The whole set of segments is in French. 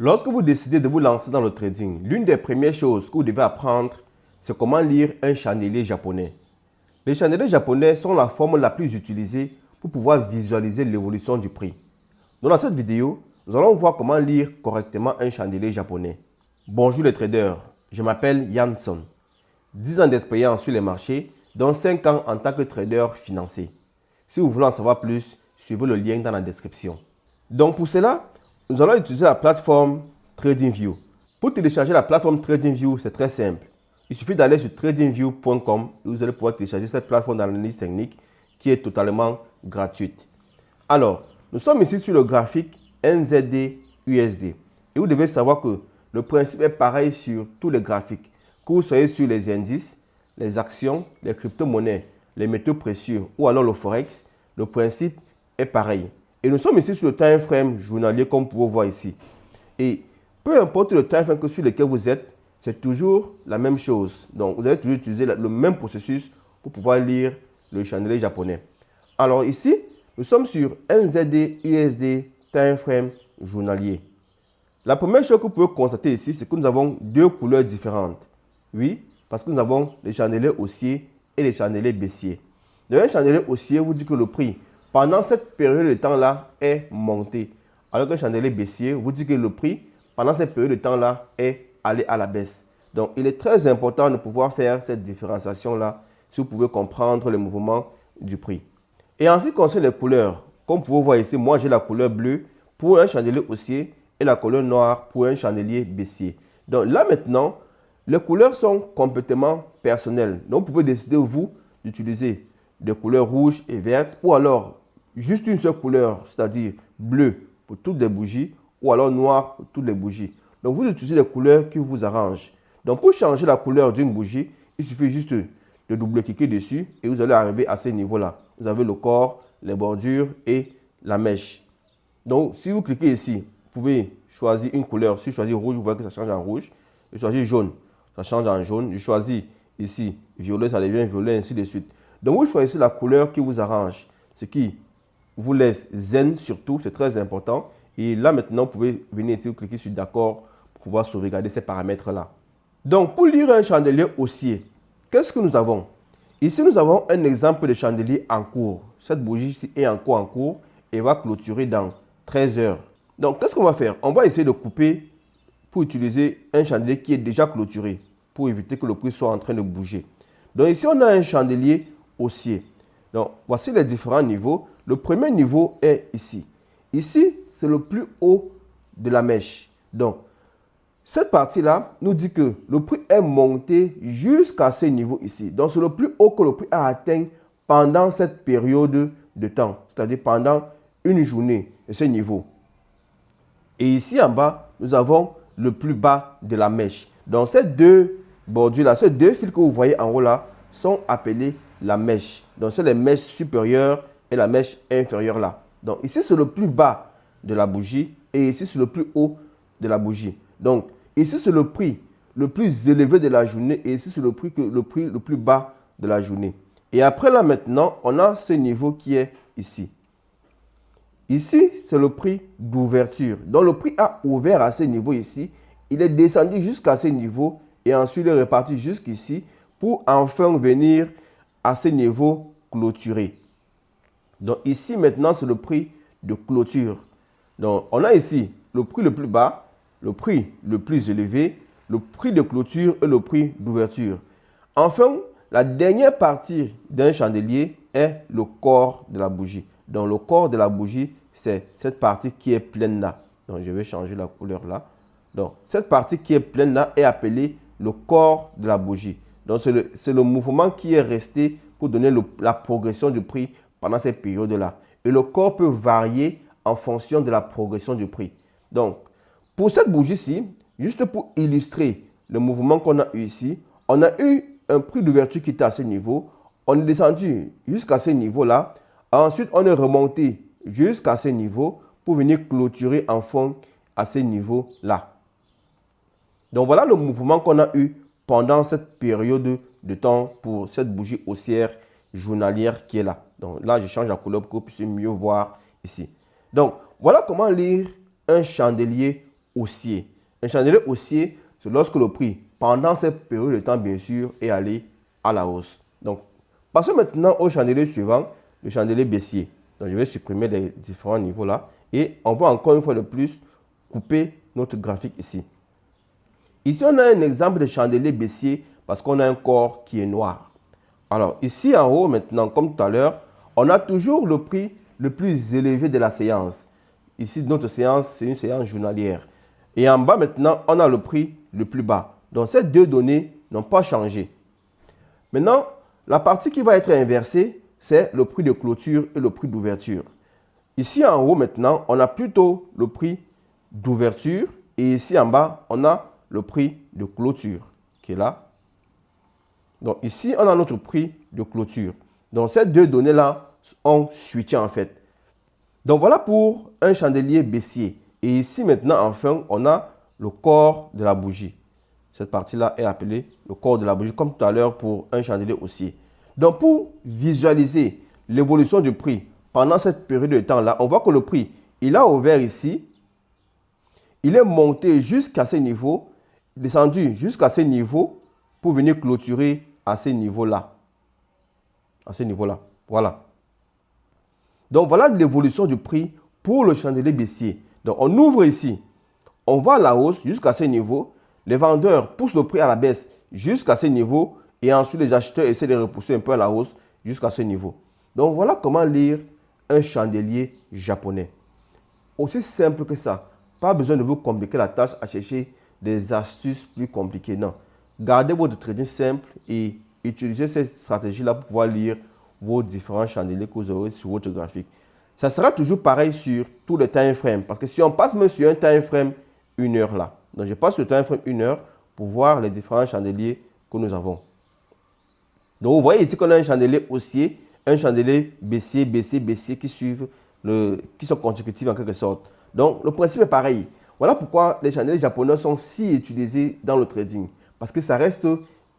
Lorsque vous décidez de vous lancer dans le trading, l'une des premières choses que vous devez apprendre, c'est comment lire un chandelier japonais. Les chandeliers japonais sont la forme la plus utilisée pour pouvoir visualiser l'évolution du prix. Donc dans cette vidéo, nous allons voir comment lire correctement un chandelier japonais. Bonjour les traders, je m'appelle Yanson. 10 ans d'expérience sur les marchés, dont 5 ans en tant que trader financier. Si vous voulez en savoir plus, suivez le lien dans la description. Donc pour cela, nous allons utiliser la plateforme TradingView. Pour télécharger la plateforme TradingView, c'est très simple. Il suffit d'aller sur tradingview.com et vous allez pouvoir télécharger cette plateforme d'analyse technique qui est totalement gratuite. Alors, nous sommes ici sur le graphique NZD-USD. Et vous devez savoir que le principe est pareil sur tous les graphiques. Que vous soyez sur les indices, les actions, les crypto-monnaies, les métaux précieux ou alors le forex, le principe est pareil. Et nous sommes ici sur le time frame journalier comme vous pouvez voir ici. Et peu importe le time frame sur lequel vous êtes, c'est toujours la même chose. Donc vous allez toujours utiliser le même processus pour pouvoir lire le chandelier japonais. Alors ici, nous sommes sur NZD-USD time frame journalier. La première chose que vous pouvez constater ici, c'est que nous avons deux couleurs différentes. Oui, parce que nous avons les chandeliers haussiers et les chandeliers baissiers. Dans un chandelier haussier, vous dit que le prix pendant cette période de temps-là est monté. Alors qu'un chandelier baissier vous dit que le prix, pendant cette période de temps-là, est allé à la baisse. Donc, il est très important de pouvoir faire cette différenciation-là si vous pouvez comprendre le mouvement du prix. Et en ce qui concerne les couleurs, comme vous pouvez voir ici, moi j'ai la couleur bleue pour un chandelier haussier et la couleur noire pour un chandelier baissier. Donc là maintenant, les couleurs sont complètement personnelles. Donc vous pouvez décider vous d'utiliser des couleurs rouges et vertes ou alors juste une seule couleur, c'est-à-dire bleu pour toutes les bougies ou alors noir pour toutes les bougies. Donc vous utilisez les couleurs qui vous arrangent. Donc pour changer la couleur d'une bougie, il suffit juste de double-cliquer dessus et vous allez arriver à ce niveau-là. Vous avez le corps, les bordures et la mèche. Donc si vous cliquez ici, vous pouvez choisir une couleur. Si je choisis rouge, vous voyez que ça change en rouge. Je choisis jaune, ça change en jaune. Je choisis ici violet, ça devient violet, ainsi de suite. Donc vous choisissez la couleur qui vous arrange, ce qui vous laisse zen surtout, c'est très important. Et là maintenant, vous pouvez venir ici, vous cliquez sur d'accord pour pouvoir sauvegarder ces paramètres-là. Donc pour lire un chandelier haussier, qu'est-ce que nous avons? Ici, nous avons un exemple de chandelier en cours. Cette bougie ici est encore en cours et va clôturer dans 13 heures. Donc qu'est-ce qu'on va faire? On va essayer de couper pour utiliser un chandelier qui est déjà clôturé pour éviter que le prix soit en train de bouger. Donc ici, on a un chandelier haussier. Donc, voici les différents niveaux. Le premier niveau est ici. Ici, c'est le plus haut de la mèche. Donc, cette partie-là nous dit que le prix est monté jusqu'à ce niveau ici. Donc, c'est le plus haut que le prix a atteint pendant cette période de temps, c'est-à-dire pendant une journée de ce niveau. Et ici en bas, nous avons le plus bas de la mèche. Donc, ces deux bordures-là, ces deux fils que vous voyez en haut là, sont appelés la mèche. Donc, c'est les mèches supérieures et la mèche inférieure là. Donc, ici, c'est le plus bas de la bougie et ici, c'est le plus haut de la bougie. Donc, ici, c'est le prix le plus élevé de la journée et ici, c'est le prix le plus bas de la journée. Et après, là, maintenant, on a ce niveau qui est ici. Ici, c'est le prix d'ouverture. Donc, le prix a ouvert à ce niveau ici. Il est descendu jusqu'à ce niveau et ensuite, il est reparti jusqu'ici pour enfin venir à ce niveau clôturé. Donc ici maintenant, c'est le prix de clôture. Donc on a ici le prix le plus bas, le prix le plus élevé, le prix de clôture et le prix d'ouverture. Enfin, la dernière partie d'un chandelier est le corps de la bougie. Donc le corps de la bougie, c'est cette partie qui est pleine là. Donc je vais changer la couleur là. Donc cette partie qui est pleine là est appelée le corps de la bougie. Donc, c'est le mouvement qui est resté pour donner la progression du prix pendant cette période-là. Et le corps peut varier en fonction de la progression du prix. Donc, pour cette bougie-ci, juste pour illustrer le mouvement qu'on a eu ici, on a eu un prix d'ouverture qui était à ce niveau. On est descendu jusqu'à ce niveau-là. Ensuite, on est remonté jusqu'à ce niveau pour venir clôturer en fond à ce niveau-là. Donc, voilà le mouvement qu'on a eu pendant cette période de temps pour cette bougie haussière journalière qui est là. Donc là, je change la couleur pour que vous puissiez mieux voir ici. Donc, voilà comment lire un chandelier haussier. Un chandelier haussier, c'est lorsque le prix, pendant cette période de temps, bien sûr, est allé à la hausse. Donc, passons maintenant au chandelier suivant, le chandelier baissier. Donc, je vais supprimer les différents niveaux là. Et on va encore une fois de plus couper notre graphique ici. Ici, on a un exemple de chandelier baissier parce qu'on a un corps qui est noir. Alors, ici en haut, maintenant, comme tout à l'heure, on a toujours le prix le plus élevé de la séance. Ici, notre séance, c'est une séance journalière. Et en bas, maintenant, on a le prix le plus bas. Donc, ces deux données n'ont pas changé. Maintenant, la partie qui va être inversée, c'est le prix de clôture et le prix d'ouverture. Ici, en haut, maintenant, on a plutôt le prix d'ouverture. Et ici, en bas, on a le prix de clôture qui est là. Donc, ici, on a notre prix de clôture. Donc, ces deux données-là ont switché en fait. Donc, voilà pour un chandelier baissier. Et ici, maintenant, enfin, on a le corps de la bougie. Cette partie-là est appelée le corps de la bougie, comme tout à l'heure pour un chandelier haussier. Donc, pour visualiser l'évolution du prix pendant cette période de temps-là, on voit que le prix, il a ouvert ici. Il est monté jusqu'à ce niveau, descendu jusqu'à ce niveau pour venir clôturer à ce niveau-là. À ce niveau-là. Voilà. Donc, voilà l'évolution du prix pour le chandelier baissier. Donc, on ouvre ici. On va à la hausse jusqu'à ce niveau. Les vendeurs poussent le prix à la baisse jusqu'à ce niveau. Et ensuite, les acheteurs essaient de repousser un peu à la hausse jusqu'à ce niveau. Donc, voilà comment lire un chandelier japonais. Aussi simple que ça. Pas besoin de vous compliquer la tâche à chercher des astuces plus compliquées. Non. Gardez votre trading simple et utilisez cette stratégie-là pour pouvoir lire vos différents chandeliers que vous aurez sur votre graphique. Ça sera toujours pareil sur tous les time frames. Parce que si on passe même sur un time frame, 1 heure là. Donc, je passe sur le time frame 1 heure pour voir les différents chandeliers que nous avons. Donc, vous voyez ici qu'on a un chandelier haussier, un chandelier baissier, baissier, baissier qui suivent, qui sont consécutifs en quelque sorte. Donc, le principe est pareil. Voilà pourquoi les chandeliers japonais sont si utilisés dans le trading. Parce que ça reste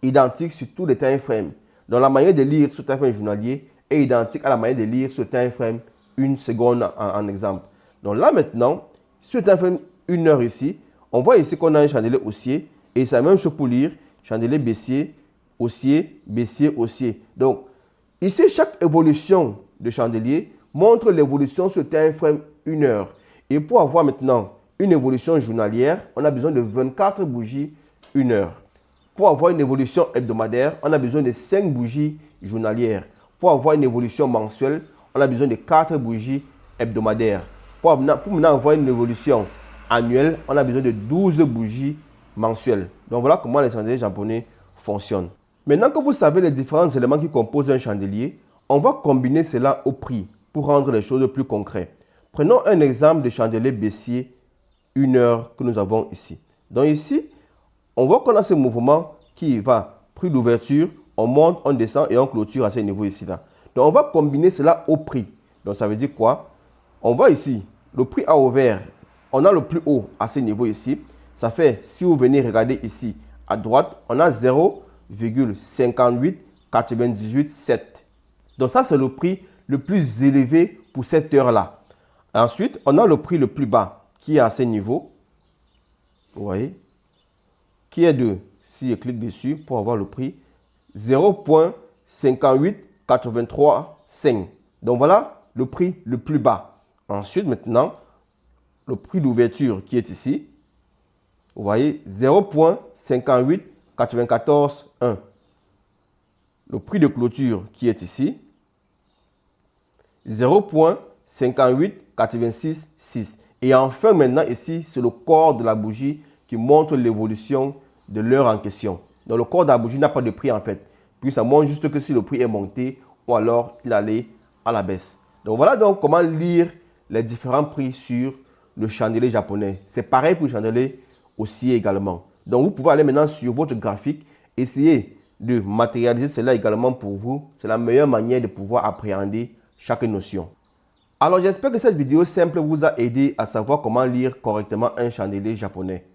identique sur tous les time frames. Donc, la manière de lire ce time frame journalier est identique à la manière de lire ce time frame 1 seconde en exemple. Donc là maintenant, sur le time frame 1 heure ici, on voit ici qu'on a un chandelier haussier et c'est la même chose pour lire chandelier baissier, haussier, baissier, haussier. Donc, ici, chaque évolution de chandelier montre l'évolution sur le time frame 1 heure. Et pour avoir maintenant une évolution journalière, on a besoin de 24 bougies 1 heure. Pour avoir une évolution hebdomadaire, on a besoin de 5 bougies journalières. Pour avoir une évolution mensuelle, on a besoin de 4 bougies hebdomadaires. Pour maintenant avoir une évolution annuelle, on a besoin de 12 bougies mensuelles. Donc voilà comment les chandeliers japonais fonctionnent. Maintenant que vous savez les différents éléments qui composent un chandelier, on va combiner cela au prix pour rendre les choses plus concrètes. Prenons un exemple de chandelier baissier 1 heure que nous avons ici. Donc ici, on voit qu'on a ce mouvement qui va prix d'ouverture, on monte, on descend et on clôture à ce niveau ici là. Donc on va combiner cela au prix. Donc ça veut dire quoi? On voit ici, le prix a ouvert, on a le plus haut à ce niveau ici. Ça fait, si vous venez regarder ici à droite, on a 0,58987. Donc ça c'est le prix le plus élevé pour cette heure là. Ensuite, on a le prix le plus bas qui est à ce niveau. Vous voyez? Qui est de, si je clique dessus pour avoir le prix, 0,58935. Donc voilà le prix le plus bas. Ensuite, maintenant, le prix d'ouverture qui est ici. Vous voyez, 0,58941. Le prix de clôture qui est ici. 0,58966. Et enfin, maintenant, ici, c'est le corps de la bougie qui montre l'évolution de l'heure en question. Donc, le corps de la bougie n'a pas de prix en fait. Puis, ça montre juste que si le prix est monté ou alors il allait à la baisse. Donc, voilà donc comment lire les différents prix sur le chandelier japonais. C'est pareil pour le chandelier haussier également. Donc, vous pouvez aller maintenant sur votre graphique, essayer de matérialiser cela également pour vous. C'est la meilleure manière de pouvoir appréhender chaque notion. Alors, j'espère que cette vidéo simple vous a aidé à savoir comment lire correctement un chandelier japonais.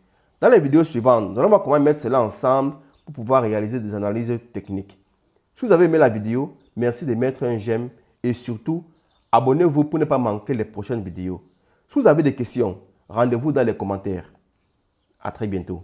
Dans les vidéos suivantes, nous allons voir comment mettre cela ensemble pour pouvoir réaliser des analyses techniques. Si vous avez aimé la vidéo, merci de mettre un j'aime et surtout, abonnez-vous pour ne pas manquer les prochaines vidéos. Si vous avez des questions, rendez-vous dans les commentaires. À très bientôt.